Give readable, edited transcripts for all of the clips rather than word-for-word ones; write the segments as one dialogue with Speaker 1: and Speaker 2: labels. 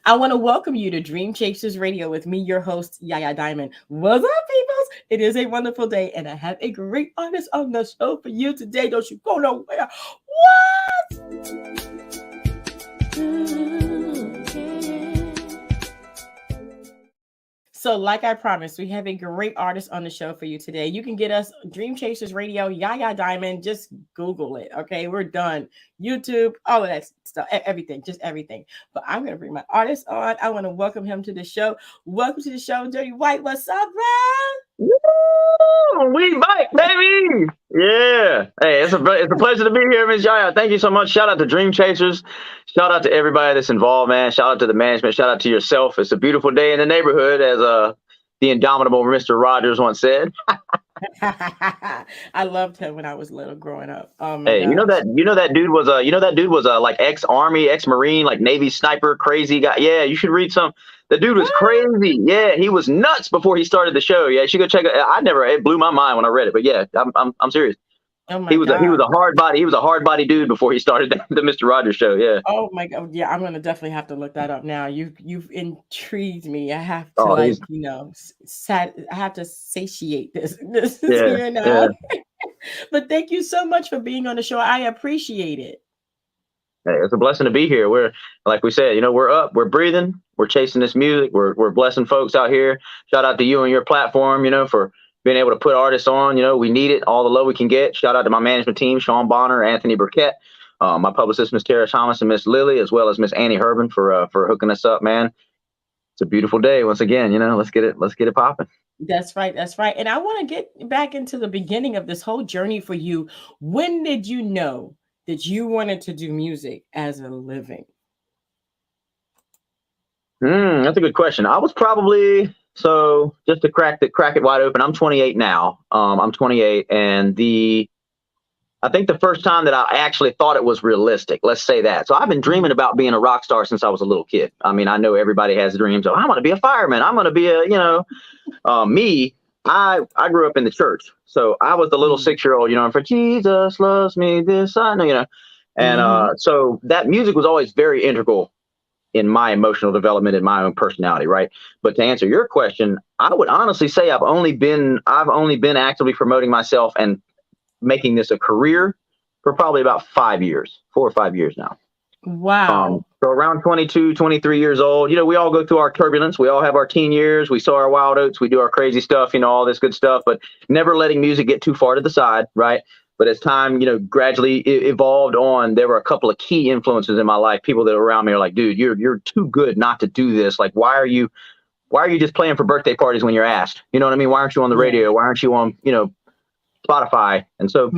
Speaker 1: I want to welcome you to Dream Chasers Radio with me, your host, Yaya Diamond. What's up, peoples? It is a wonderful day, and I have a great artist on the show for you today. Don't you go nowhere. What? So, like I promised, we have a great artist on the show for you today. You can get us Dream Chasers Radio, Yaya Diamond. Just Google it. Okay, we're done. YouTube, all of that stuff, everything, just everything. But I'm going to bring my artist on. I want to welcome him to the show. Welcome to the show, DirtyWhite. What's up, bro?
Speaker 2: Woo! We bike, baby. Yeah. Hey, it's a pleasure to be here, Miss Yaya. Thank you so much. Shout out to Dream Chasers. Shout out to everybody that's involved, man. Shout out to the management. Shout out to yourself. It's a beautiful day in the neighborhood, as the indomitable Mr. Rogers once said.
Speaker 1: I loved him when I was little growing up. Oh my
Speaker 2: Hey,
Speaker 1: gosh.
Speaker 2: you know that dude was like ex-Army, ex-Marine, like Navy sniper, crazy guy. Yeah, you should read some. The dude was crazy. Yeah, he was nuts before he started the show. Yeah, you should go check it. It blew my mind when I read it. But yeah, I'm serious.
Speaker 1: Oh my
Speaker 2: He was
Speaker 1: God.
Speaker 2: a hard body dude before he started the Mr. Rogers show. Yeah.
Speaker 1: Oh my God. Yeah, I'm gonna definitely have to look that up now. You've intrigued me. I have to
Speaker 2: Oh,
Speaker 1: I have to satiate this
Speaker 2: Yeah,
Speaker 1: here now. But thank you so much for being on the show. I appreciate it.
Speaker 2: Hey, it's a blessing to be here. We're, like we said, we're up, we're breathing, we're chasing this music, we're blessing folks out here. Shout out to you and your platform, for being able to put artists on. We need it, all the love we can get. Shout out to my management team, Sean Bonner, Anthony Burkett, my publicist, Miss Tara Thomas, and Miss Lily, as well as Miss Annie Herban for hooking us up, man. It's a beautiful day once again. Let's get it popping.
Speaker 1: That's right. That's right. And I want to get back into the beginning of this whole journey for you. When did you know that you wanted to do music as a living?
Speaker 2: That's a good question. I was probably, so just to crack it wide open, I'm 28 now. I'm 28, and I think the first time that I actually thought it was realistic, let's say that. So I've been dreaming about being a rock star since I was a little kid. I mean, I know everybody has dreams. Oh, I'm going to be a fireman. I'm going to be me. I grew up in the church. So I was the little 6-year-old, and for Jesus loves me, this I know, and so that music was always very integral in my emotional development and my own personality, right? But to answer your question, I would honestly say I've only been actively promoting myself and making this a career for probably about 4 or 5 years now.
Speaker 1: Wow.
Speaker 2: So around 22, 23 years old, we all go through our turbulence. We all have our teen years. We sow our wild oats. We do our crazy stuff, all this good stuff, but never letting music get too far to the side, right? But as time, gradually evolved on, there were a couple of key influences in my life. People that were around me are like, dude, you're too good not to do this. Like, why are you just playing for birthday parties when you're asked? You know what I mean? Why aren't you on the radio? Why aren't you on, Spotify? And so,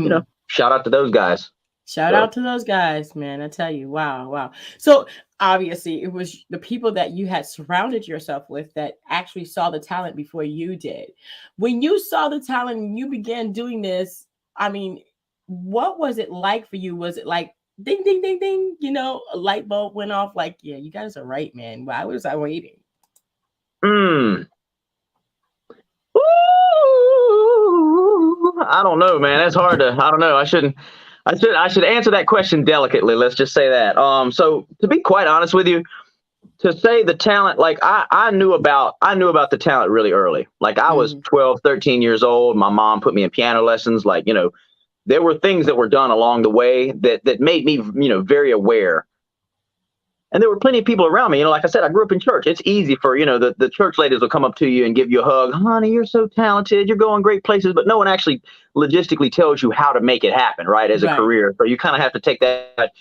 Speaker 2: shout out to those guys.
Speaker 1: Shout out to those guys, man. I tell you, wow. So obviously it was the people that you had surrounded yourself with that actually saw the talent before you did. When you saw the talent and you began doing this, I mean, what was it like for you? Was it like ding, ding, ding, ding, a light bulb went off like, yeah, you guys are right, man. Why was I waiting?
Speaker 2: Ooh, I don't know, man. That's hard to, I don't know. I should answer that question delicately. Let's just say that. So to be quite honest with you, to say the talent, like I knew about the talent really early. Like I was 12, 13 years old. My mom put me in piano lessons. Like, there were things that were done along the way that made me, very aware. And there were plenty of people around me. Like I said, I grew up in church. It's easy for, the church ladies will come up to you and give you a hug. Honey, you're so talented. You're going great places. But no one actually logistically tells you how to make it happen, right, as a career. So you kind of have to take that.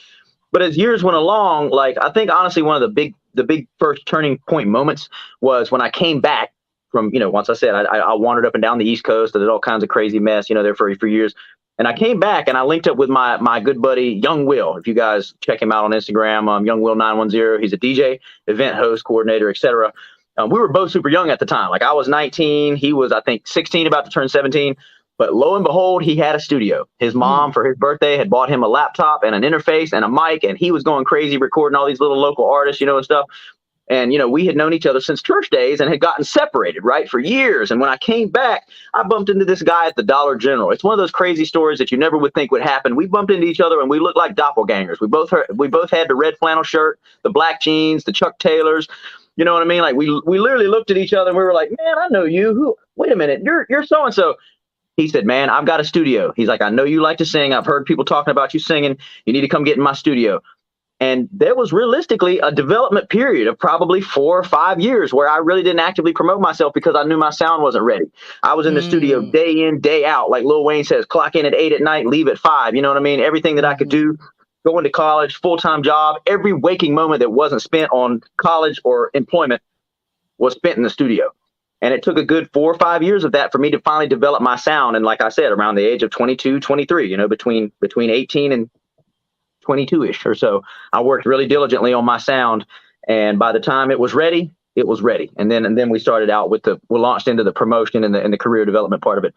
Speaker 2: But as years went along, like I think, honestly, one of the big first turning point moments was when I came back from, once I said I wandered up and down the East Coast. I did all kinds of crazy mess, there for years. And I came back and I linked up with my good buddy, Young Will. If you guys check him out on Instagram, Young Will 910, he's a DJ, event host, coordinator, etc. We were both super young at the time. Like I was 19, he was, I think, 16, about to turn 17. But lo and behold, he had a studio. His mom, for his birthday, had bought him a laptop and an interface and a mic, and he was going crazy recording all these little local artists, and stuff. And, we had known each other since church days and had gotten separated, right, for years. And when I came back, I bumped into this guy at the Dollar General. It's one of those crazy stories that you never would think would happen. We bumped into each other and we looked like doppelgangers. We both had the red flannel shirt, the black jeans, the Chuck Taylors. You know what I mean? Like we literally looked at each other and we were like, man, I know you. Who? Wait a minute. You're so-and-so. He said, man, I've got a studio. He's like, I know you like to sing. I've heard people talking about you singing. You need to come get in my studio. And there was realistically a development period of probably 4 or 5 years where I really didn't actively promote myself because I knew my sound wasn't ready. I was in the studio day in, day out. Like Lil Wayne says, clock in at 8 at night, leave at 5. You know what I mean? Everything that I could do, going to college, full-time job, every waking moment that wasn't spent on college or employment was spent in the studio. And it took a good 4 or 5 years of that for me to finally develop my sound. And like I said, around the age of 22, 23, between 18 and 22-ish or so, I worked really diligently on my sound. And by the time it was ready, it was ready. And then we started out we launched into the promotion and the career development part of it.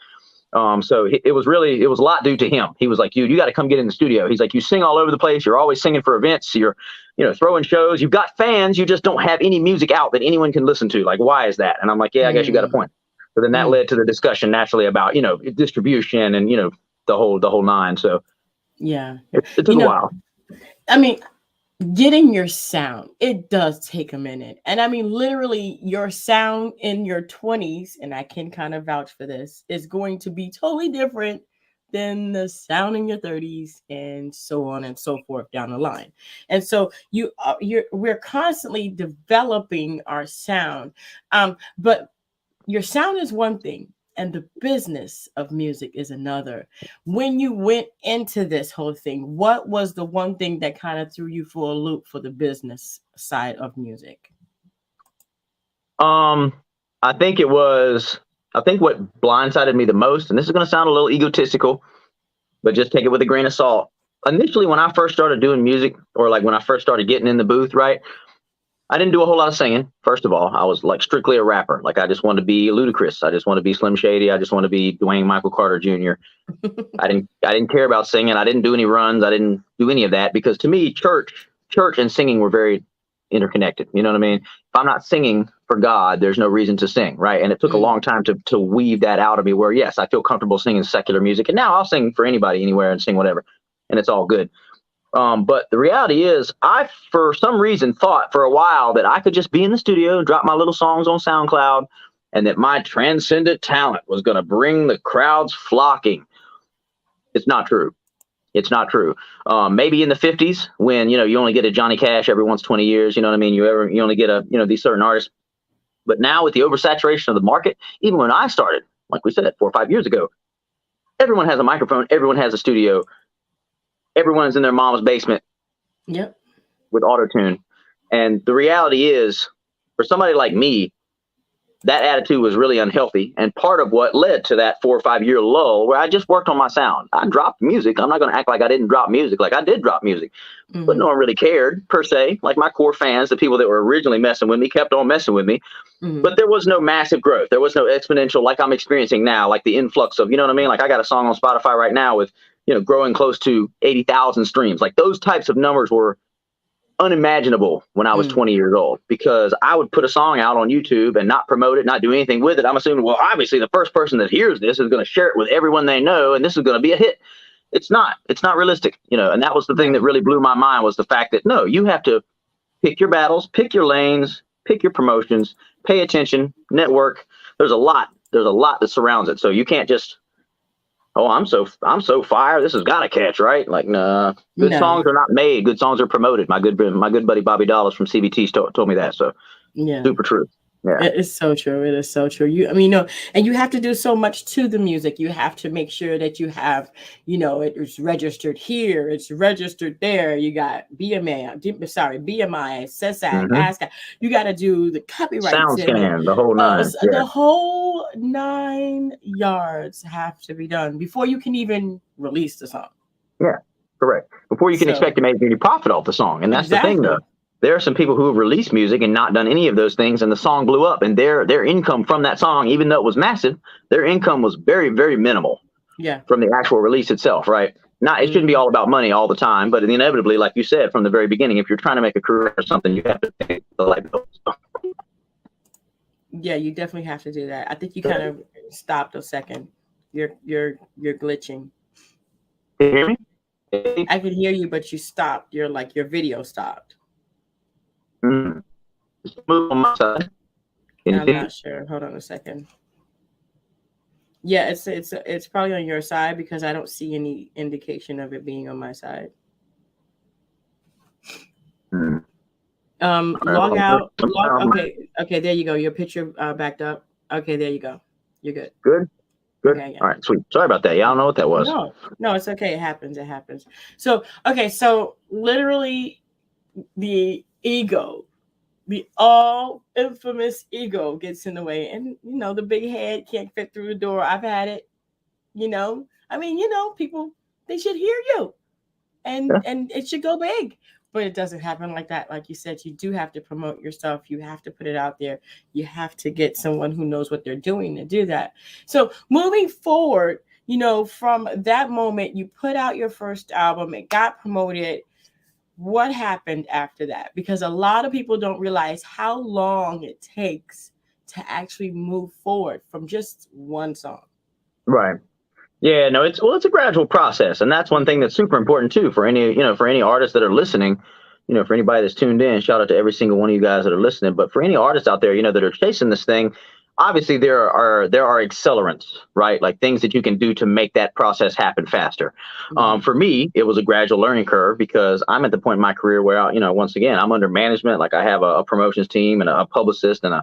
Speaker 2: So it was a lot due to him. He was like, you got to come get in the studio. He's like, you sing all over the place. You're always singing for events. You're, throwing shows. You've got fans. You just don't have any music out that anyone can listen to. Like, why is that? And I'm like, yeah, I guess you got a point. So then that led to the discussion naturally about, distribution and, the whole nine. So
Speaker 1: yeah,
Speaker 2: it took a while.
Speaker 1: I mean, getting your sound, it does take a minute. And I mean, literally your sound in your 20s, and I can kind of vouch for this, is going to be totally different than the sound in your 30s and so on and so forth down the line. And so we're constantly developing our sound. But your sound is one thing, and the business of music is another. When you went into this whole thing, what was the one thing that kind of threw you for a loop for the business side of music?
Speaker 2: I think what blindsided me the most, and this is going to sound a little egotistical, but just take it with a grain of salt. Initially, when I first started doing music, or like when I first started getting in the booth, right, I didn't do a whole lot of singing. First of all, I was like strictly a rapper. Like I just wanted to be Ludacris. I just wanted to be Slim Shady. I just wanted to be Dwayne Michael Carter Jr. I didn't care about singing. I didn't do any runs. I didn't do any of that because to me, church and singing were very interconnected. You know what I mean? If I'm not singing for God, there's no reason to sing, right? And it took a long time to weave that out of me where, yes, I feel comfortable singing secular music. And now I'll sing for anybody, anywhere and sing whatever. And it's all good. But the reality is I, for some reason, thought for a while that I could just be in the studio and drop my little songs on SoundCloud and that my transcendent talent was going to bring the crowds flocking. It's not true. It's not true. Maybe in the 50s when, you only get a Johnny Cash every once 20 years, you know what I mean? You only get these certain artists. But now with the oversaturation of the market, even when I started, like we said, 4 or 5 years ago, everyone has a microphone. Everyone has a studio. Everyone's in their mom's basement with auto-tune. And the reality is, for somebody like me, that attitude was really unhealthy. And part of what led to that 4 or 5 year lull where I just worked on my sound. I dropped music. I'm not going to act like I didn't drop music. Like I did drop music, but no one really cared per se. Like my core fans, the people that were originally messing with me, kept on messing with me. But there was no massive growth. There was no exponential like I'm experiencing now, like the influx of, you know what I mean? Like I got a song on Spotify right now with, growing close to 80,000 streams. Like those types of numbers were unimaginable when I was 20 years old, because I would put a song out on YouTube and not promote it, not do anything with it. I'm assuming, well, obviously the first person that hears this is going to share it with everyone they know, and this is going to be a hit. It's not realistic, and that was the thing that really blew my mind, was the fact that no, you have to pick your battles, pick your lanes, pick your promotions, pay attention, network. There's a lot that surrounds it. So you can't just, oh, I'm so fire, this has got to catch, right? Like, nah. Good songs are not made. Good songs are promoted. My good buddy Bobby Dollars from CBT told me that. So, super true. Yeah.
Speaker 1: It is so true. It is so true. And you have to do so much to the music. You have to make sure that you have, it's registered here, it's registered there. You got BMI, SESAC, ASCAP. You got to do the copyright,
Speaker 2: sound scan, the whole nine.
Speaker 1: The whole 9 yards have to be done before you can even release the song.
Speaker 2: Yeah, correct. Before you can expect to make any profit off the song, and that's the thing, though. There are some people who have released music and not done any of those things, and the song blew up, and their income from that song, even though it was massive, their income was very, very minimal. Yeah. From the actual release itself, right? It shouldn't be all about money all the time, but inevitably, like you said from the very beginning, if you're trying to make a career or something, you have to pay the light bills.
Speaker 1: Yeah, you definitely have to do that. I think you kind of stopped a second. You're glitching.
Speaker 2: Can you hear me?
Speaker 1: I can hear you, but you stopped. You're like your video stopped.
Speaker 2: Mm. Just move on my side. Can you
Speaker 1: I'm
Speaker 2: see?
Speaker 1: not sure. Hold on a second. Yeah, it's probably on your side because I don't see any indication of it being on my side.
Speaker 2: Mm.
Speaker 1: Log out. Okay, there you go. Your picture backed up. Okay, there you go. You're good.
Speaker 2: Good. Good.
Speaker 1: Okay, yeah.
Speaker 2: All right, sweet. Sorry about that. Yeah, I don't know what that was.
Speaker 1: No, it's okay. It happens. It happens. So, okay, so literally the ego, the all infamous ego gets in the way. And, the big head can't fit through the door. I've had it, I mean, people, they should hear you and it should go big. But it doesn't happen like that. Like you said, you do have to promote yourself. You have to put it out there. You have to get someone who knows what they're doing to do that. So moving forward, from that moment, you put out your first album, it got promoted. What happened after that? Because a lot of people don't realize how long it takes to actually move forward from just one song.
Speaker 2: Right. Yeah, no, it's a gradual process. And that's one thing that's super important too for any artists that are listening, for anybody that's tuned in. Shout out to every single one of you guys that are listening. But for any artists out there, that are chasing this thing, obviously there are accelerants, right? Like things that you can do to make that process happen faster.
Speaker 1: Mm-hmm.
Speaker 2: For me, it was a gradual learning curve because I'm at the point in my career where, once again, I'm under management. Like I have a promotions team and a publicist and a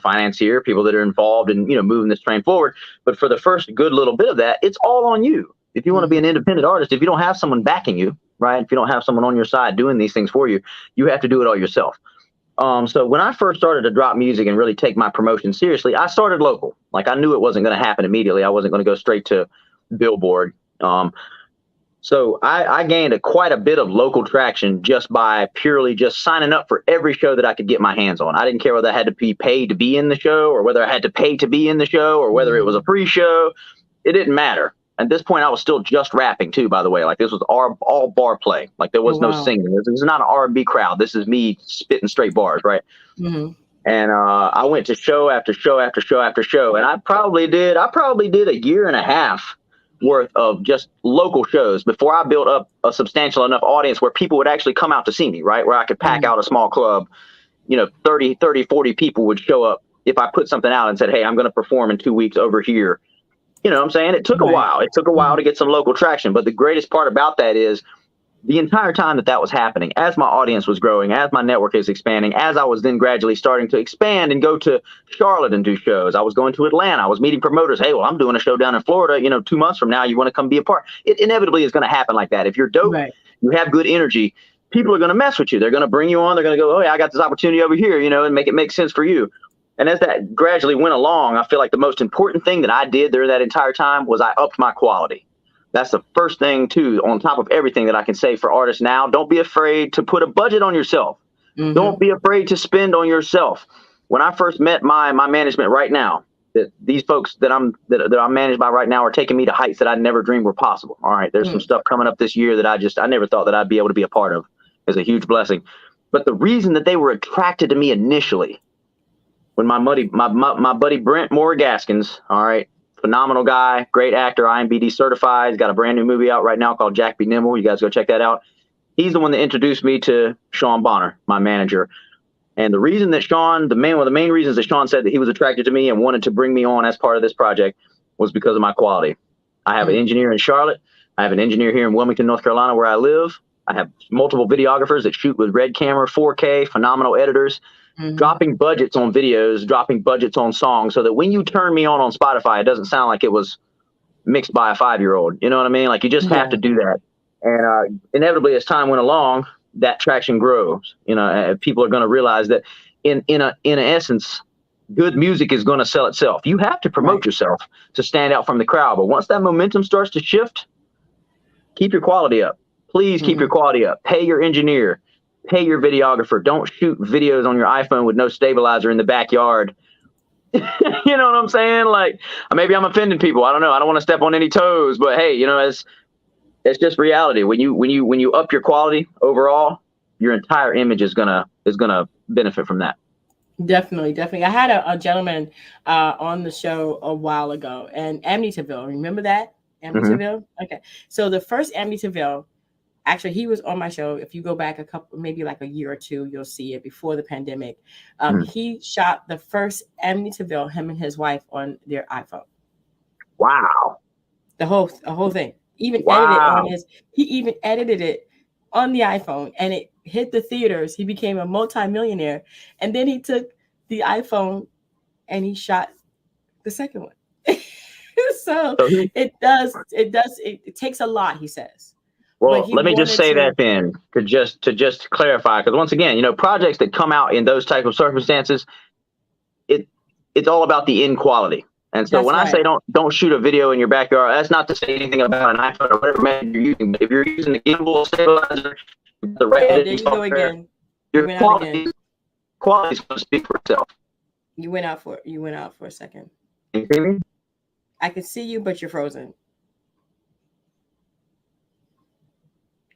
Speaker 2: financier, people that are involved in, moving this train forward. But for the first good little bit of that, it's all on you. If you want to be an independent artist, if you don't have someone backing you, right? If you don't have someone on your side doing these things for you, you have to do it all yourself. So when I first started to drop music and really take my promotion seriously, I started local. Like I knew it wasn't going to happen immediately. I wasn't going to go straight to Billboard. So I gained quite a bit of local traction just by purely just signing up for every show that I could get my hands on. I didn't care whether I had to be paid to be in the show or whether I had to pay to be in the show or whether it was a free show. It didn't matter. At this point, I was still just rapping too, by the way. Like this was all bar play. Like there was no singing. This is not an R&B crowd. This is me spitting straight bars, right?
Speaker 1: Mm-hmm.
Speaker 2: And I went to show after show after show after show. And I probably did a year and a half worth of just local shows before I built up a substantial enough audience where people would actually come out to see me, right? Where I could pack out a small club, 30, 40 people would show up if I put something out and said, hey, I'm going to perform in 2 weeks over here. You know what I'm saying? It took a while. It took a while to get some local traction. But the greatest part about that is the entire time that was happening, as my audience was growing, as my network is expanding, as I was then gradually starting to expand and go to Charlotte and do shows, I was going to Atlanta. I was meeting promoters. Hey, well, I'm doing a show down in Florida, 2 months from now. You want to come be a part? It inevitably is going to happen like that. If you're dope, you have good energy, people are going to mess with you. They're going to bring you on. They're going to go, oh, yeah, I got this opportunity over here, and make it make sense for you. And as that gradually went along, I feel like the most important thing that I did during that entire time was I upped my quality. That's the first thing, too, on top of everything that I can say for artists now. Don't be afraid to put a budget on yourself. Mm-hmm. Don't be afraid to spend on yourself. When I first met my management right now, these folks that I'm managed by right now are taking me to heights that I never dreamed were possible. All right, there's some stuff coming up this year that I never thought that I'd be able to be a part of. It's a huge blessing. But the reason that they were attracted to me initially, when my buddy Brent Moore Gaskins, all right, phenomenal guy, great actor, IMBD certified. He's got a brand new movie out right now called Jack Be Nimble. You guys go check that out. He's the one that introduced me to Sean Bonner, my manager. And the reason that one of the main reasons that Sean said that he was attracted to me and wanted to bring me on as part of this project was because of my quality. I have an engineer in Charlotte. I have an engineer here in Wilmington, North Carolina, where I live. I have multiple videographers that shoot with red camera, 4K, phenomenal editors. Dropping budgets on videos, dropping budgets on songs so that when you turn me on Spotify, it doesn't sound like it was mixed by a 5-year-old. You know what I mean? Like you just have to do that. And inevitably, as time went along, that traction grows. People are going to realize that in essence, good music is going to sell itself. You have to promote yourself to stand out from the crowd. But once that momentum starts to shift, keep your quality up. Please keep your quality up. Pay your engineer. Pay your videographer. Don't shoot videos on your iPhone with no stabilizer in the backyard. You know what I'm saying? Like maybe I'm offending people. I don't know. I don't want to step on any toes, but hey, it's just reality. When you up your quality overall, your entire image is gonna benefit from that.
Speaker 1: Definitely, definitely. I had a gentleman on the show a while ago, and Amityville. Remember that
Speaker 2: Hmm.
Speaker 1: Amityville? Okay, so the first Amityville, actually, he was on my show. If you go back a couple, maybe like a year or two, you'll see it before the pandemic. He shot the first Amityville, him and his wife, on their iPhone.
Speaker 2: Wow.
Speaker 1: The whole thing. Even edited on
Speaker 2: Wow.
Speaker 1: his. He even edited it on the iPhone, and it hit the theaters. He became a multimillionaire, and then he took the iPhone and he shot the second one. So
Speaker 2: So he,
Speaker 1: it takes a lot, he says, but
Speaker 2: well,
Speaker 1: he
Speaker 2: let me just
Speaker 1: wanted
Speaker 2: say
Speaker 1: to.
Speaker 2: that then to just clarify, because once again, projects that come out in those type of circumstances, it it's all about the inequality. And so
Speaker 1: That's
Speaker 2: when I say
Speaker 1: right.
Speaker 2: don't shoot a video in your backyard, that's not to say anything about an iPhone or whatever method you're using. But if you're using the gimbal stabilizer, the right
Speaker 1: Oh, there
Speaker 2: editing
Speaker 1: you go
Speaker 2: software,
Speaker 1: again. You
Speaker 2: your
Speaker 1: went out again.
Speaker 2: quality is going to speak for itself.
Speaker 1: You went out for a second.
Speaker 2: Can you hear me?
Speaker 1: I can see you, but you're frozen.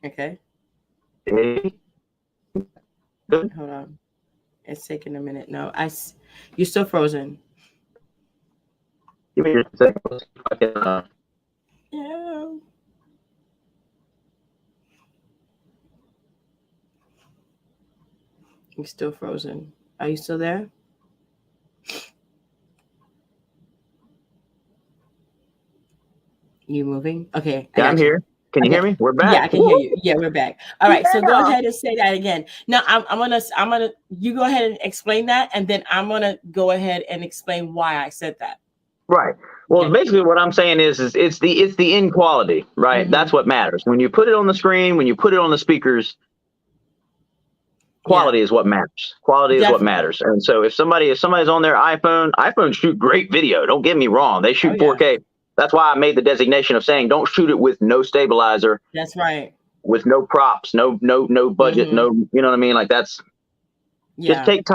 Speaker 1: Okay,
Speaker 2: Hey, good.
Speaker 1: hold on. It's taking a minute. No, you're still frozen.
Speaker 2: Give me just a second. Let's see if I can,
Speaker 1: Yeah, you're still frozen. Are you still there? You moving? Okay, I
Speaker 2: yeah, I'm
Speaker 1: got you.
Speaker 2: here. Can you hear
Speaker 1: Okay.
Speaker 2: me? We're
Speaker 1: Yeah,
Speaker 2: back.
Speaker 1: I can hear
Speaker 2: Woo!
Speaker 1: you. Yeah, we're back. All right. So go
Speaker 2: Yeah.
Speaker 1: ahead and say that again. Now I'm gonna you go ahead and explain that, and then I'm gonna go ahead and explain why I said that.
Speaker 2: Right. Well,
Speaker 1: Okay.
Speaker 2: basically, what I'm saying is it's the inequality, right?
Speaker 1: Mm-hmm.
Speaker 2: That's what matters. When you put it on the screen, when you put it on the speakers,
Speaker 1: Yeah,
Speaker 2: quality is what matters. Quality is what
Speaker 1: definitely.
Speaker 2: matters. And so if somebody's on their iPhones shoot great video. Don't get me wrong. They
Speaker 1: Oh
Speaker 2: shoot
Speaker 1: yeah,
Speaker 2: 4K. That's why I made the designation of saying don't shoot it with no stabilizer,
Speaker 1: that's right.
Speaker 2: with no props, no budget,
Speaker 1: Mm-hmm.
Speaker 2: no, you know what I mean? Like that's just
Speaker 1: Yeah,
Speaker 2: take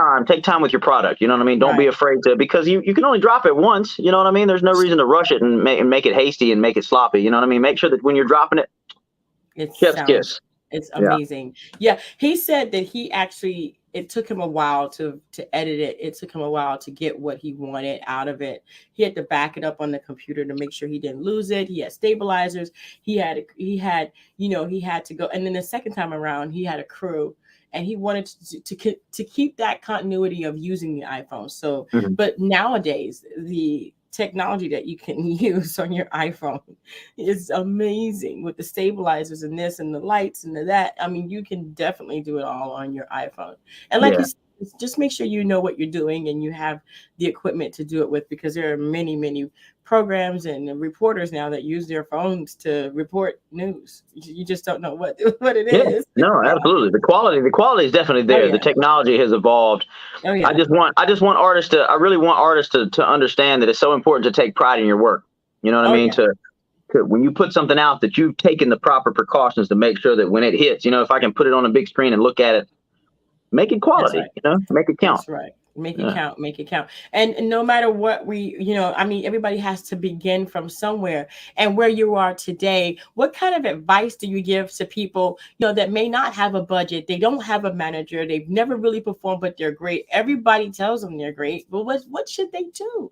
Speaker 2: time with your product. You know what I mean? Don't be
Speaker 1: right.
Speaker 2: afraid to, because you can only drop it once. You know what I mean? There's no reason to rush it and make it hasty and make it sloppy. You know what I mean? Make sure that when you're dropping it,
Speaker 1: It
Speaker 2: chef's
Speaker 1: sounds
Speaker 2: kiss.
Speaker 1: it's
Speaker 2: Yeah.
Speaker 1: amazing. Yeah, he said that he actually it took him a while to edit it. It took him a while to get what he wanted out of it. He had to back it up on the computer to make sure he didn't lose it. He had stabilizers. He had to go, and then the second time around he had a crew, and he wanted to keep that continuity of using the iPhone. So,
Speaker 2: Mhm.
Speaker 1: but nowadays the technology that you can use on your iPhone is amazing with the stabilizers and this and the lights and the that. I mean, you can definitely do it all on your iPhone. And like you
Speaker 2: Yeah.
Speaker 1: said, just make sure you know what you're doing and you have the equipment to do it with, because there are many, many programs and reporters now that use their phones to report news. You just don't know what what it
Speaker 2: Yeah.
Speaker 1: is.
Speaker 2: No,
Speaker 1: Yeah.
Speaker 2: absolutely. The quality is definitely
Speaker 1: Oh
Speaker 2: there. The
Speaker 1: yeah.
Speaker 2: technology has evolved.
Speaker 1: Oh
Speaker 2: I
Speaker 1: yeah.
Speaker 2: just want I just want artists to I really want artists to understand that it's so important to take pride in your work. You know what I
Speaker 1: Oh
Speaker 2: mean?
Speaker 1: yeah.
Speaker 2: To when you put something out, that you've taken the proper precautions to make sure that when it hits, if I can put it on a big screen and look at it, make it
Speaker 1: That's
Speaker 2: quality,
Speaker 1: right.
Speaker 2: make it count.
Speaker 1: That's right. Make it
Speaker 2: Yeah.
Speaker 1: count, make it count. And no matter what I mean, everybody has to begin from somewhere. And where you are today, what kind of advice do you give to people, that may not have a budget? They don't have a manager. They've never really performed, but they're great. Everybody tells them they're great. But what should they do?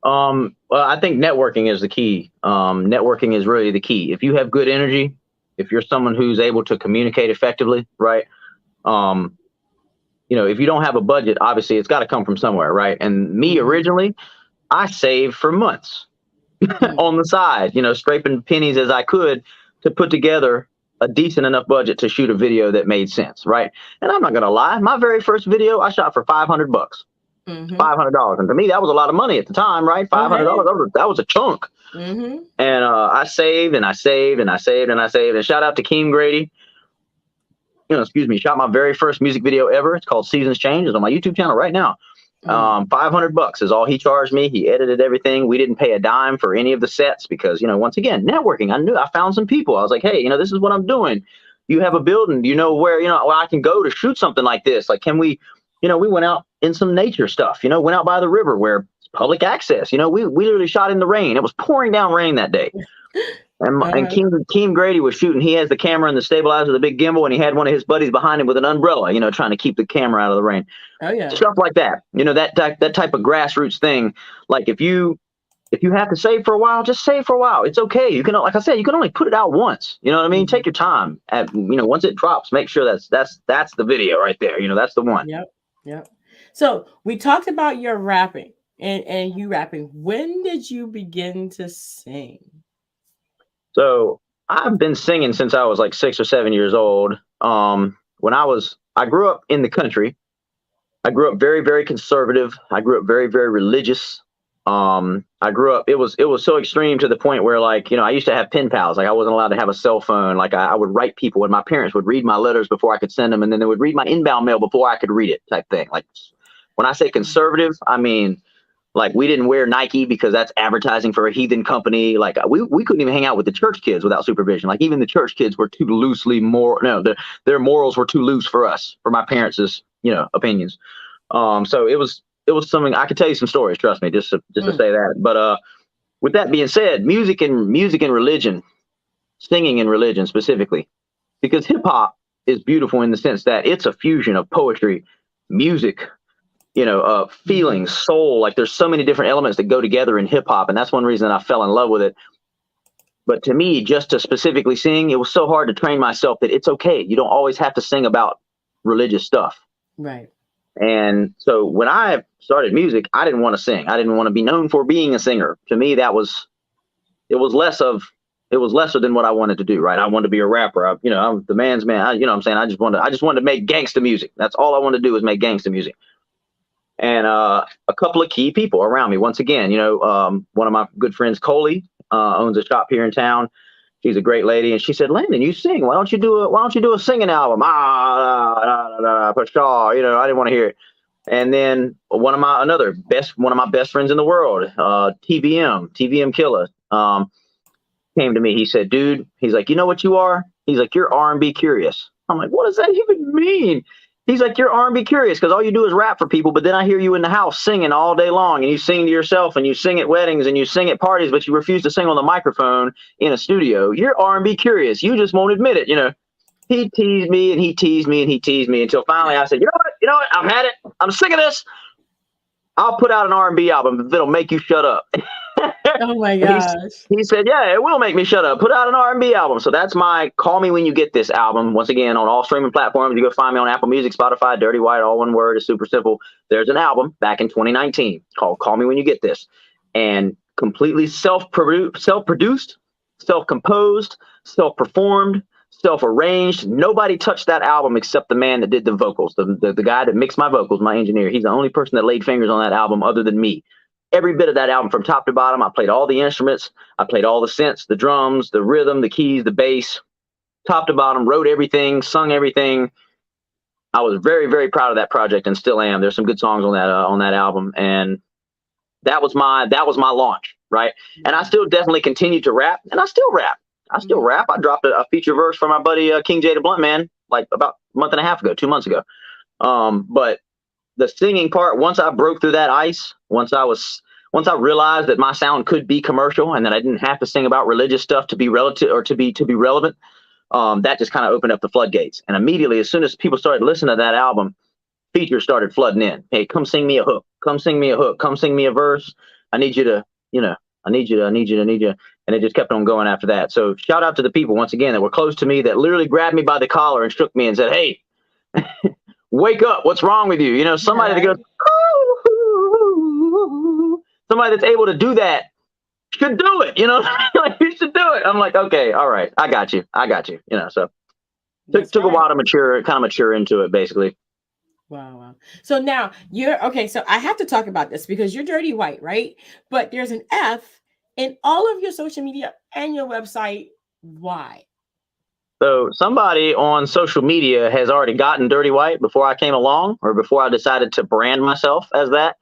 Speaker 2: Well, I think networking is the key. Networking is really the key. If you have good energy, if you're someone who's able to communicate effectively, right? Um, if you don't have a budget, obviously it's got to come from somewhere, right? And me
Speaker 1: Mm-hmm.
Speaker 2: originally, I saved for months
Speaker 1: Mm.
Speaker 2: on the side, scraping pennies as I could to put together a decent enough budget to shoot a video that made sense, right? And I'm not gonna lie, my very first video I shot for $500.
Speaker 1: Mm-hmm.
Speaker 2: $500, and to me that was a lot of money at the time, right?
Speaker 1: Oh,
Speaker 2: $500,
Speaker 1: hey.
Speaker 2: that was a chunk.
Speaker 1: Mm-hmm.
Speaker 2: And I saved and I saved and I saved and I saved. And shout out to Keem Grady. Excuse me. Shot my very first music video ever. It's called Seasons Change. It's on my YouTube channel right now.
Speaker 1: Mm.
Speaker 2: $500 is all he charged me. He edited everything. We didn't pay a dime for any of the sets because, once again, networking. I found some people. I was like, hey, this is what I'm doing. You have a building. Do you know where, where I can go to shoot something like this? Like, can we, we went out in some nature stuff, went out by the river where it's public access. We literally shot in the rain. It was pouring down rain that day. And Keem Grady was shooting. He has the camera and the stabilizer, the big gimbal, and he had one of his buddies behind him with an umbrella, you know, trying to keep the camera out of the rain.
Speaker 1: Oh yeah,
Speaker 2: stuff like that. You know, that type of grassroots thing. Like if you have to save for a while, just save for a while. It's okay. You can, like I said, you can only put it out once. You know what I mean? Take your time. Once it drops, make sure that's the video right there. You know, that's the one.
Speaker 1: Yep. So we talked about your rapping and you rapping. When did you begin to sing?
Speaker 2: So I've been singing since I was like 6 or 7 years old. I grew up in the country. I grew up very, very conservative. I grew up very, very religious. I grew up, it was so extreme to the point where, like, you know, I used to have pen pals. Like I wasn't allowed to have a cell phone. Like I would write people, and my parents would read my letters before I could send them. And then they would read my inbound mail before I could read it, type thing. Like when I say conservative, I mean, like we didn't wear Nike because that's advertising for a heathen company. Like we couldn't even hang out with the church kids without supervision. Like even the church kids were too loosely their morals were too loose for us, for my parents' opinions. So it was something. I could tell you some stories, trust me, just to say that. But with that being said, music and religion, singing and religion specifically, because hip hop is beautiful in the sense that it's a fusion of poetry, music, feelings, soul. Like there's so many different elements that go together in hip hop, and that's one reason I fell in love with it. But to me, just to specifically sing, it was so hard to train myself that it's okay. You don't always have to sing about religious stuff.
Speaker 1: Right.
Speaker 2: And so when I started music, I didn't want to sing. I didn't want to be known for being a singer. To me, it was lesser than what I wanted to do. Right. I wanted to be a rapper. I'm the man's man. I'm saying? I just wanted to make gangsta music. That's all I wanted to do was make gangsta music. And a couple of key people around me. Once again, one of my good friends, Coley, owns a shop here in town. She's a great lady, and she said, "Landon, you sing. Why don't you do a singing album?" I didn't want to hear it. And then one of my best friends in the world, TVM Killer, came to me. He said, "Dude," he's like, "You know what you are?" He's like, "You're R&B curious." I'm like, "What does that even mean?" He's like, "You're R&B curious because all you do is rap for people, but then I hear you in the house singing all day long, and you sing to yourself, and you sing at weddings, and you sing at parties, but you refuse to sing on the microphone in a studio. You're R&B curious. You just won't admit it." He teased me and he teased me and he teased me until finally I said, you know what? I've had it. I'm sick of this. I'll put out an R&B album that'll make you shut up.
Speaker 1: Oh my gosh.
Speaker 2: He said, "Yeah, it will make me shut up. Put out an R&B album." So that's my Call Me When You Get This album. Once again, on all streaming platforms. You go find me on Apple Music, Spotify, DirtyWhite, all one word. It's super simple. There's an album back in 2019 called Call Me When You Get This. And completely self-produced, self-composed, self-performed, self-arranged. Nobody touched that album except the man that did the vocals, the guy that mixed my vocals, my engineer. He's the only person that laid fingers on that album other than me. Every bit of that album from top to bottom. I played all the instruments. I played all the synths, the drums, the rhythm, the keys, the bass, top to bottom, wrote everything, sung everything. I was very, very proud of that project and still am. There's some good songs on that album. And that was my launch. Right. And I still definitely continue to rap, and I still rap. I dropped a feature verse for my buddy, King J the Blunt Man, like about a month and a half ago, 2 months ago. But the singing part, once I broke through that ice, once I realized that my sound could be commercial and that I didn't have to sing about religious stuff to be relative or to be relevant, that just kind of opened up the floodgates. And immediately, as soon as people started listening to that album, features started flooding in. "Hey, come sing me a hook. Come sing me a hook. Come sing me a verse. I need you to, I need you. And it just kept on going after that. So shout out to the people, once again, that were close to me, that literally grabbed me by the collar and shook me and said, "Hey, wake up. What's wrong with you?" Somebody that goes, somebody that's able to do that should do it. Like, you should do it. I'm like, okay, all right. I got you. So took a while to mature into it, basically.
Speaker 1: Wow. So now so I have to talk about this because you're DirtyWhite, right? But there's an F in all of your social media and your website. Why?
Speaker 2: So somebody on social media has already gotten DirtyWhite before I came along, or before I decided to brand myself as that.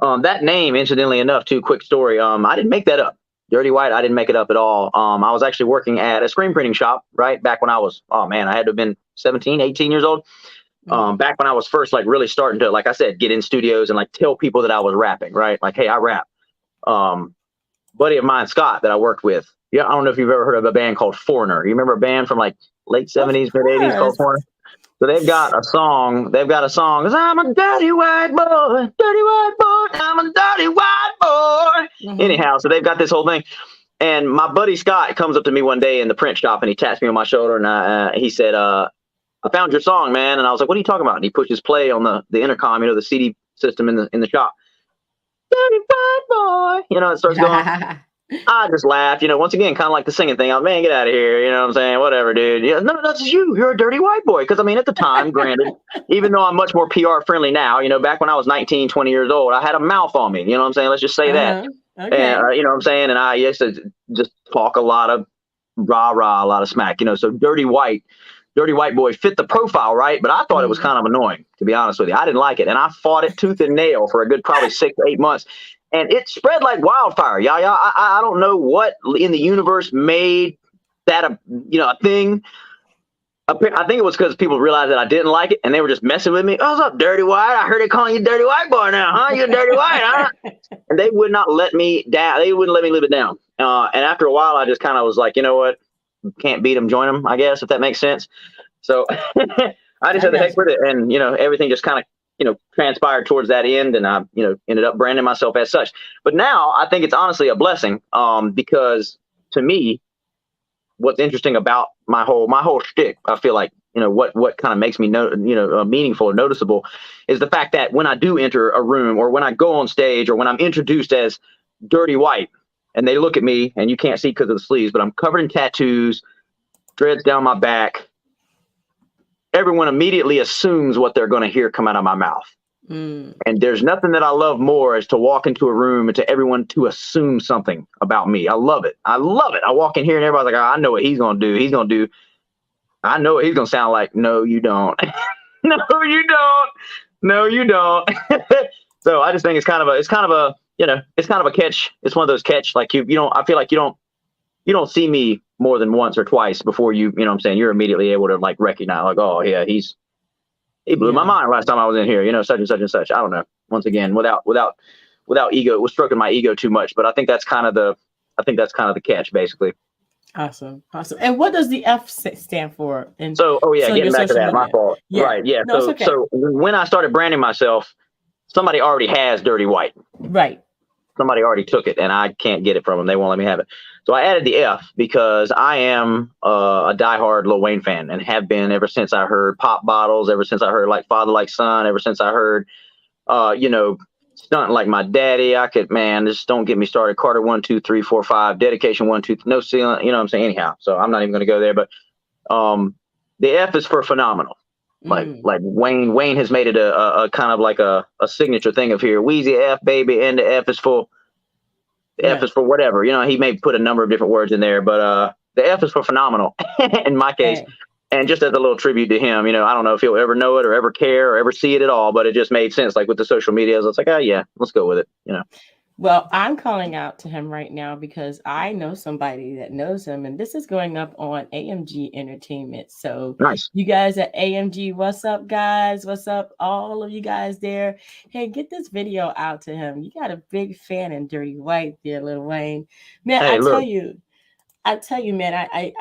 Speaker 2: That name, incidentally enough, too, quick story. I didn't make that up. DirtyWhite, I didn't make it up at all. I was actually working at a screen printing shop, right? Back when I was, I had to have been 17, 18 years old. Back when I was first, like, really starting to, like I said, get in studios and like tell people that I was rapping, right? Like, "Hey, I rap." buddy of mine, Scott, that I worked with. Yeah, I don't know if you've ever heard of a band called Foreigner. You remember a band from like late
Speaker 1: Of
Speaker 2: '70s, mid '80s called
Speaker 1: course.
Speaker 2: Foreigner? So they've got a song. They've got a song. 'Cause I'm a dirty white boy, dirty white boy. I'm a dirty white boy. Anyhow, so they've got this whole thing. And my buddy Scott comes up to me one day in the print shop and he taps me on my shoulder and he said, "I found your song, man." And I was like, "What are you talking about?" And he pushes play on the intercom, the CD system in the shop. Dirty white boy, it starts going. I just laughed, once again, kind of like the singing thing. I was, man, get out of here. You know what I'm saying? Whatever, dude. Yeah, no, that's you. You're a dirty white boy. Because, at the time, granted, even though I'm much more PR friendly now, back when I was 19, 20 years old, I had a mouth on me. You know what I'm saying? Let's just say that.
Speaker 1: Okay.
Speaker 2: And, you know what I'm saying? And I used to just talk a lot of rah-rah, a lot of smack, So dirty white boy fit the profile, right? But I thought it was kind of annoying, to be honest with you. I didn't like it. And I fought it tooth and nail for a good probably 6 to 8 months. And it spread like wildfire. I don't know what in the universe made that a thing. I think it was because people realized that I didn't like it, and they were just messing with me. "Oh, what's up, dirty white? I heard they calling you dirty white boy now, huh? You dirty white, huh?" And they would not let me down. They wouldn't let me live it down. And after a while, I just kind of was like, you know what? Can't beat them, join them, I guess, if that makes sense. So I just had to heck with it, and everything just kind of transpired towards that end, and I, ended up branding myself as such. But now I think it's honestly a blessing, because to me, what's interesting about my whole shtick, I feel like, what kind of makes me meaningful or noticeable is the fact that when I do enter a room, or when I go on stage, or when I'm introduced as Dirty White, and they look at me, and you can't see because of the sleeves, but I'm covered in tattoos, dreads down my back. Everyone immediately assumes what they're going to hear come out of my mouth. And there's nothing that I love more as to walk into a room and to everyone to assume something about me. I love it. I walk in here and everybody's like, "Oh, I know what he's going to do. I know what he's going to sound like." No, you don't. No, you don't. No, you don't. So I just think it's kind of a catch. It's one of those catch. Like I feel like you don't see me more than once or twice before you know what I'm saying, you're immediately able to like recognize, like, "Oh yeah, he blew my mind last time I was in here, such and such and such." I don't know. Once again, without ego, it was stroking my ego too much, but I think that's kind of the catch, basically.
Speaker 1: Awesome. And what does the F stand for?
Speaker 2: Getting back to that, my fault. Yeah. Right. Yeah.
Speaker 1: No, okay.
Speaker 2: So when I started branding myself, somebody already has Dirty White.
Speaker 1: Right.
Speaker 2: Somebody already took it, and I can't get it from them. They won't let me have it. So I added the F because I am a diehard Lil Wayne fan, and have been ever since I heard Pop Bottles, ever since I heard like Father Like Son, ever since I heard, Stunting Like My Daddy. Just don't get me started. Carter 1, 2, 3, 4, 5, Dedication 1, 2, No Ceiling. You know what I'm saying? Anyhow, so I'm not even going to go there. But the F is for phenomenal. Like Wayne has made it a kind of like a signature thing of here. Wheezy F, baby, and the F is for F is for whatever. He may put a number of different words in there, but the F is for phenomenal in my case. And just as a little tribute to him, I don't know if he'll ever know it or ever care or ever see it at all, but it just made sense. Like with the social media, it's like, oh yeah, let's go with it.
Speaker 1: Well, I'm calling out to him right now because I know somebody that knows him, and this is going up on Amg Entertainment. So
Speaker 2: nice.
Speaker 1: You guys at Amg, what's up, guys? What's up, all of you guys there? Hey, get this video out to him. You got a big fan in Dirty White there, Lil Wayne. Man,
Speaker 2: hey,
Speaker 1: I tell you, man, I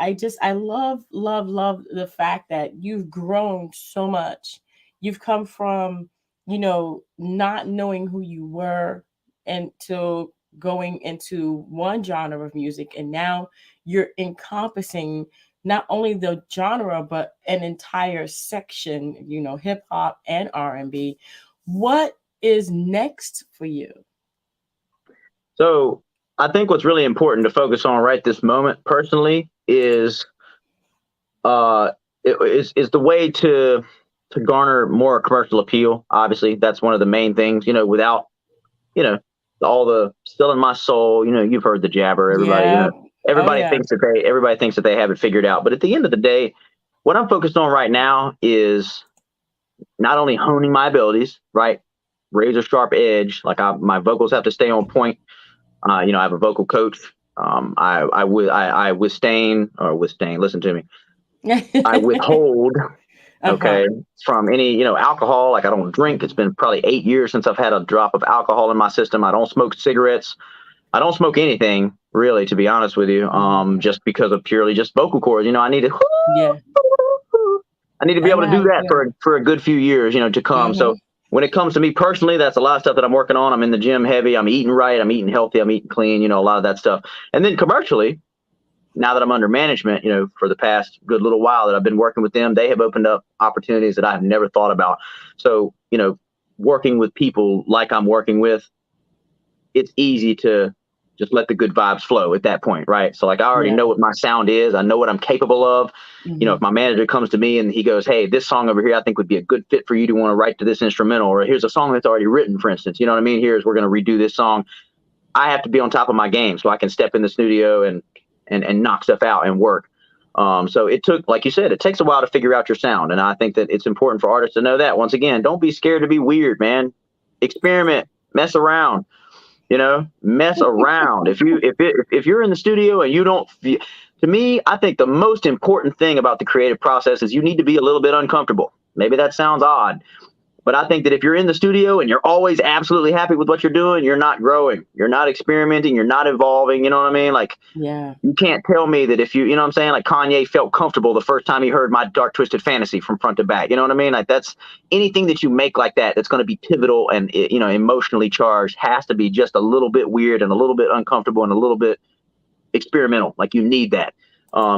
Speaker 1: love the fact that you've grown so much. You've come from, not knowing who you were until going into one genre of music, and now you're encompassing not only the genre but an entire section, hip hop and R&B. What is next for you?
Speaker 2: So I think what's really important to focus on right this moment personally is the way to garner more commercial appeal. Obviously that's one of the main things, without all the still in my soul, you've heard the jabber, everybody, everybody thinks that they have it figured out. But at the end of the day, what I'm focused on right now is not only honing my abilities, right? Razor sharp edge. Like my vocals have to stay on point. I have a vocal coach. I withstand, listen to me. I withhold, okay, from any, alcohol. Like I don't drink. It's been probably 8 years since I've had a drop of alcohol in my system. I don't smoke cigarettes. I don't smoke anything really, to be honest with you. Just because of purely just vocal cords. I need to.
Speaker 1: Yeah.
Speaker 2: I need to be
Speaker 1: I
Speaker 2: able
Speaker 1: know
Speaker 2: to
Speaker 1: how
Speaker 2: do
Speaker 1: you
Speaker 2: that
Speaker 1: feel.
Speaker 2: for a good few years, to come. So when it comes to me personally, that's a lot of stuff that I'm working on. I'm in the gym heavy. I'm eating right. I'm eating healthy. I'm eating clean. A lot of that stuff. And then commercially, now that I'm under management, for the past good little while that I've been working with them, they have opened up opportunities that I've never thought about. So, working with people like I'm working with, it's easy to just let the good vibes flow at that point, right? So like I already
Speaker 1: Yeah.
Speaker 2: know what my sound is. I know what I'm capable of. If my manager comes to me and he goes, "Hey, this song over here, I think would be a good fit for you to want to write to this instrumental," or "Here's a song that's already written," for instance, you know what I mean? We're going to redo this song. I have to be on top of my game so I can step in the studio and knock stuff out and work. So it took, like you said, it takes a while to figure out your sound. And I think that it's important for artists to know that. Once again, don't be scared to be weird, man. Experiment, mess around. Mess around. If you're in the studio and you don't, to me, I think the most important thing about the creative process is you need to be a little bit uncomfortable. Maybe that sounds odd, but I think that if you're in the studio and you're always absolutely happy with what you're doing, you're not growing, you're not experimenting, you're not evolving. You know what I mean? Like,
Speaker 1: Yeah.
Speaker 2: you can't tell me that if you know what I'm saying? Like Kanye felt comfortable the first time he heard My Dark Twisted Fantasy from front to back. You know what I mean? Like that's anything that you make like that's going to be pivotal and, emotionally charged has to be just a little bit weird and a little bit uncomfortable and a little bit experimental. Like you need that.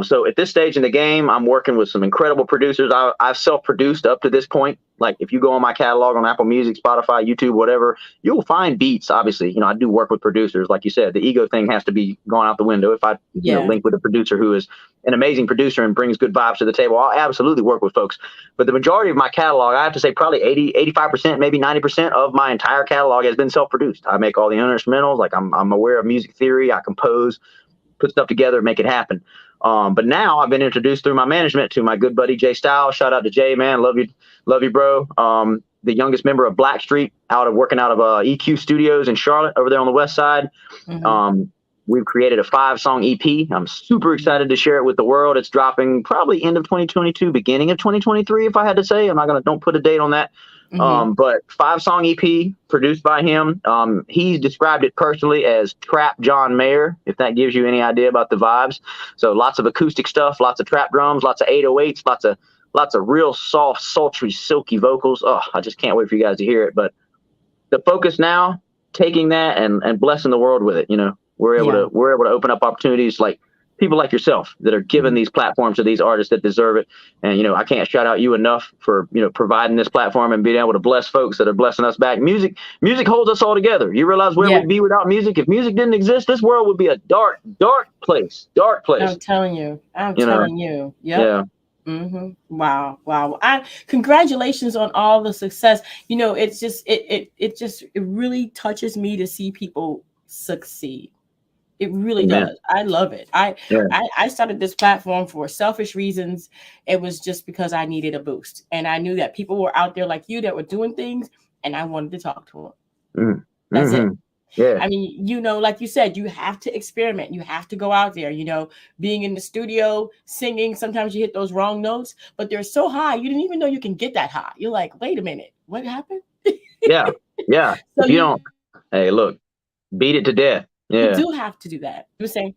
Speaker 2: So at this stage in the game, I'm working with some incredible producers. I've self-produced up to this point. Like if you go on my catalog on Apple Music, Spotify, YouTube, whatever, you'll find beats. Obviously, I do work with producers. Like you said, the ego thing has to be gone out the window. If I, link with a producer who is an amazing producer and brings good vibes to the table, I'll absolutely work with folks. But the majority of my catalog, I have to say probably 85%, maybe 90% of my entire catalog has been self-produced. I make all the instrumentals. Like I'm aware of music theory. I compose, put stuff together, make it happen. But now I've been introduced through my management to my good buddy Jay Styles. Shout out to Jay, man. Love you, bro. The youngest member of Blackstreet, working out of EQ Studios in Charlotte, over there on the west side. We've created a 5-song EP. I'm super excited to share it with the world. It's dropping probably end of 2022, beginning of 2023, if I had to say. Don't put a date on that. But 5-song EP produced by him. He's described it personally as trap John Mayer, if that gives you any idea about the vibes. So lots of acoustic stuff, lots of trap drums, lots of 808s, lots of real soft, sultry, silky vocals. Oh, I just can't wait for you guys to hear it. But the focus now, taking that and blessing the world with it. We're able to open up opportunities like people like yourself that are giving these platforms to these artists that deserve it. And, I can't shout out you enough for, providing this platform and being able to bless folks that are blessing us back. Music holds us all together. You realize where we'd be without music? If music didn't exist, this world would be a dark, dark place. Dark place.
Speaker 1: I'm telling you. Yep.
Speaker 2: Yeah.
Speaker 1: Wow. Congratulations on all the success. It's just, it really touches me to see people succeed. It really does. I love it. I started this platform for selfish reasons. It was just because I needed a boost. And I knew that people were out there like you that were doing things, and I wanted to talk to them. That's it.
Speaker 2: Yeah.
Speaker 1: I mean, like you said, you have to experiment. You have to go out there, being in the studio, singing. Sometimes you hit those wrong notes, but they're so high. You didn't even know you can get that high. You're like, wait a minute, what happened?
Speaker 2: Yeah.
Speaker 1: So
Speaker 2: if you don't, hey, look, beat it to death. Yeah.
Speaker 1: You do have to do that. You're saying.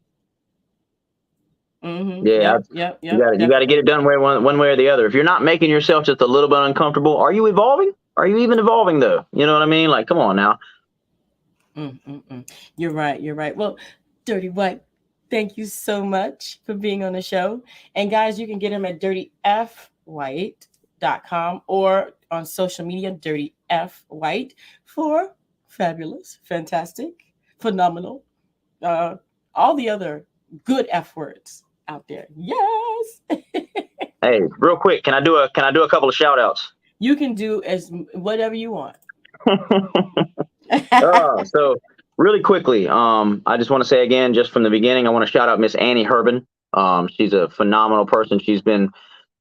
Speaker 2: Yeah.
Speaker 1: Yep.
Speaker 2: You got to get it done one way or the other. If you're not making yourself just a little bit uncomfortable, are you evolving? Are you even evolving though? You know what I mean? Like, come on now.
Speaker 1: You're right. Well, DirtyWhite, thank you so much for being on the show. And guys, you can get him at dirtyfwhite.com or on social media, dirtyfwhite, for fabulous, fantastic, phenomenal, all the other good F words out there. Yes.
Speaker 2: Hey, real quick, can I do a couple of shout outs?
Speaker 1: You can do as whatever you want.
Speaker 2: So really quickly, I just want to say again, just from the beginning, I want to shout out Miss Annie Herbin. She's a phenomenal person. She's been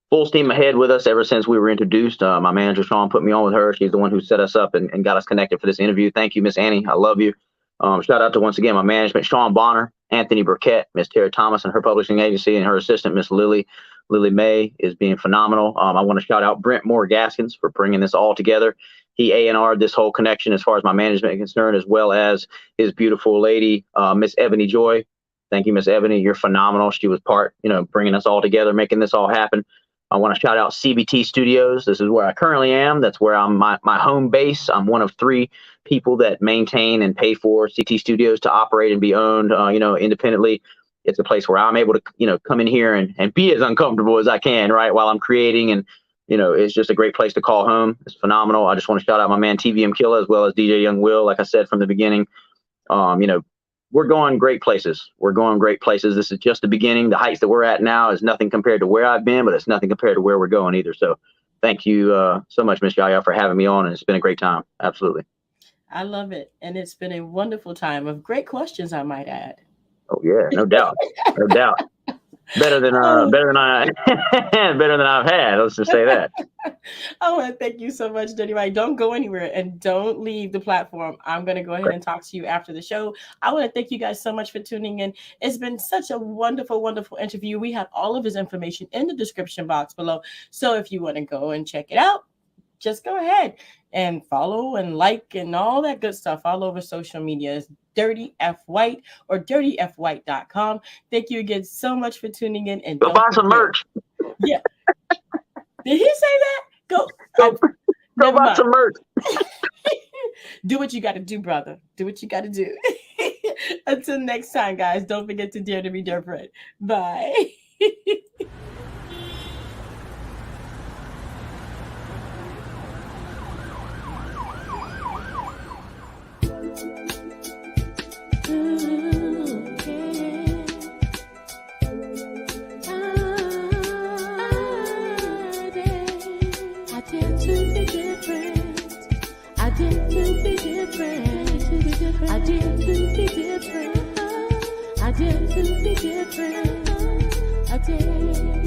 Speaker 2: full steam ahead with us ever since we were introduced. My manager, Sean, put me on with her. She's the one who set us up and got us connected for this interview. Thank you, Miss Annie. I love you. Shout out to, once again, my management, Sean Bonner, Anthony Burkett, Miss Tara Thomas and her publishing agency, and her assistant, Miss Lily May, is being phenomenal. I want to shout out Brent Moore Gaskins for bringing this all together. he A&R'd this whole connection as far as my management is concerned, as well as his beautiful lady, Miss Ebony Joy. Thank you, Miss Ebony. You're phenomenal. She was part, bringing us all together, making this all happen. I want to shout out CBT Studios. This is where I currently am. That's where I'm my home base. I'm one of 3 people that maintain and pay for CT Studios to operate and be owned, independently. It's a place where I'm able to, come in here and be as uncomfortable as I can, right, while I'm creating. And, it's just a great place to call home. It's phenomenal. I just want to shout out my man TVM Killa, as well as DJ Young Will. Like I said from the beginning, we're going great places. We're going great places. This is just the beginning. The heights that we're at now is nothing compared to where I've been, but it's nothing compared to where we're going either. So thank you so much, Miss Yaya, for having me on. And it's been a great time. Absolutely.
Speaker 1: I love it. And it's been a wonderful time of great questions, I might add.
Speaker 2: Oh, yeah, no doubt. No doubt. Better than I've had. Let's just say that.
Speaker 1: I want to thank you so much, DirtyWhite. Don't go anywhere and don't leave the platform. I'm going to go ahead and talk to you after the show. I want to thank you guys so much for tuning in. It's been such a wonderful, wonderful interview. We have all of his information in the description box below. So if you want to go and check it out, just go ahead and follow and like and all that good stuff all over social media. It's DirtyWhite or DirtyWhite.com. Thank you again so much for tuning in. And
Speaker 2: go buy some merch.
Speaker 1: Yeah. Did he say that? Go
Speaker 2: buy some merch.
Speaker 1: Do what you got to do, brother. Do what you got to do. Until next time, guys, don't forget to dare to be different. Bye. I did to be different. I did.